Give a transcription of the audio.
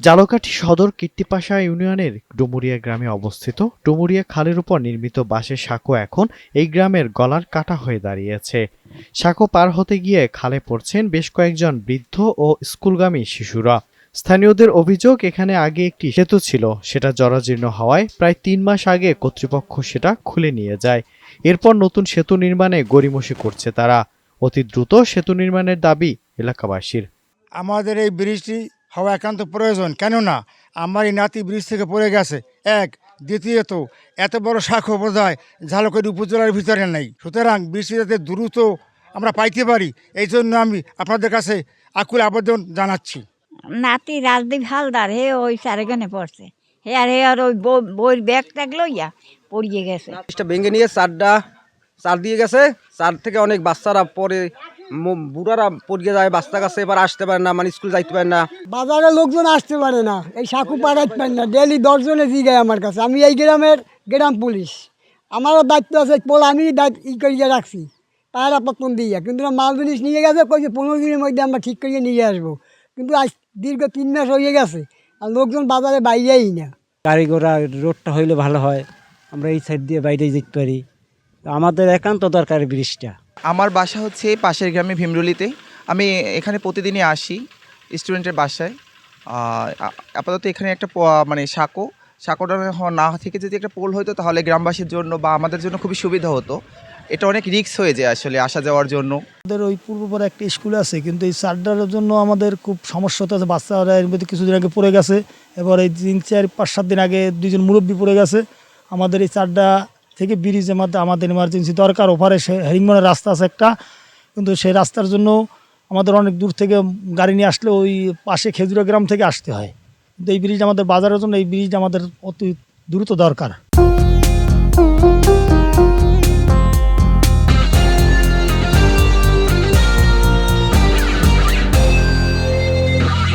জালকাঠি সদর কীর্তিপাশা ইউনিয়নের ডুমুরিয়া গ্রামে অবস্থিত ডুমুরিয়া খালের উপর নির্মিত বাঁশের সাঁকো এখন এই গ্রামের গলার কাঁটা হয়ে দাঁড়িয়েছে। সাঁকো পার হতে গিয়ে খালে পড়ছেন বেশ কয়েকজন বৃদ্ধ ও স্কুলগামী শিশুরা। স্থানীয়দের অভিযোগ, এখানে আগে একটি সেতু ছিল, সেটা জরাজীর্ণ হওয়ায় প্রায় ৩ মাস আগে কর্তৃপক্ষ সেটা খুলে নিয়ে যায়। এরপর নতুন সেতু নির্মাণে গড়িমসি করছে তারা। অতি দ্রুত সেতু নির্মাণের দাবি এলাকাবাসীর। আমাদের এই ব্রিজটি হওয়া একান্ত প্রয়োজন, কেননা আমার এই নাতি ব্রিজ থেকে পড়ে গেছে এক। দ্বিতীয়ত এত বড় শাখা বোধহয় ঝালকাঠি উপজেলার ভিতরে নেই। সুতরাং ব্রিজটি যাতে দ্রুত আমরা পাইতে পারি, এই জন্য আমি আপনাদের কাছে আকুল আবেদন জানাচ্ছি। নাতি রাজদীপ হালদার হে ওই চারেখানে পড়ছে, হে আর ওই বইয়ের ব্যাগ ট্যাগ লইয়া পড়িয়ে গেছে। ভেঙে নিয়ে চার দিয়ে গেছে। চার থেকে অনেক বাচ্চারা পরে বুড়ারা পড়িয়ে যায়, বাচ্চা কাছে এবার আসতে পারে না, মানে স্কুল যাইতে পারে না। বাজারে লোকজন আসতে পারে না, এই সাঁকু পাঠাইতে পারে না। ডেলি 10 জনে জিগায় আমার কাছে। আমি এই গ্রাম পুলিশ, আমারও দায়িত্ব আছে, পোল আমি করিয়ে রাখছি পায়রা পত্তন দিয়ে। কিন্তু মাল জিনিস নিয়ে গেছে, কইছে 15 দিনের মধ্যে আমরা ঠিক করিয়ে নিয়ে আসবো। কিন্তু আজ দীর্ঘ 3 মাস হয়ে গেছে আর লোকজন বাজারে বাইরেই না। গাড়ি ঘোড়া রোডটা হইলে ভালো হয়, আমরা এই সাইড দিয়ে বাইরে যেতে পারি। আমাদের একান্ত দরকার ব্রিজটা। আমার বাসা হচ্ছে পাশের গ্রামে ভীমরুলিতে। আমি এখানে প্রতিদিনই আসি স্টুডেন্টের বাসায়। আপাতত এখানে একটা মানে সাঁকোটা না থেকে যদি একটা পোল হতো তাহলে গ্রামবাসীর জন্য বা আমাদের জন্য খুবই সুবিধা হতো। এটা অনেক রিস্ক হয়ে যায় আসলে আসা যাওয়ার জন্য। আমাদের ওই পূর্বপাড়া একটা স্কুল আছে, কিন্তু এই চারটার জন্য আমাদের খুব সমস্যা হতে আছে। বাচ্চারা এর মধ্যে কিছুদিন আগে পড়ে গেছে, এবার এই 3, 4, 5, 7 দিন আগে 2জন মুরব্বী পড়ে গেছে। আমাদের এই চারটা থেকে ব্রিজের মধ্যে আমাদের ইমার্জেন্সি দরকার। ওপারে হেরিংমনের রাস্তা আছে একটা, কিন্তু সেই রাস্তার জন্য আমাদের অনেক দূর থেকে গাড়ি নিয়ে আসলে ওই পাশে খেজুরা গ্রাম থেকে আসতে হয়। কিন্তু এই ব্রিজ আমাদের বাজারের জন্য এই ব্রিজ আমাদের অতি দ্রুত দরকার।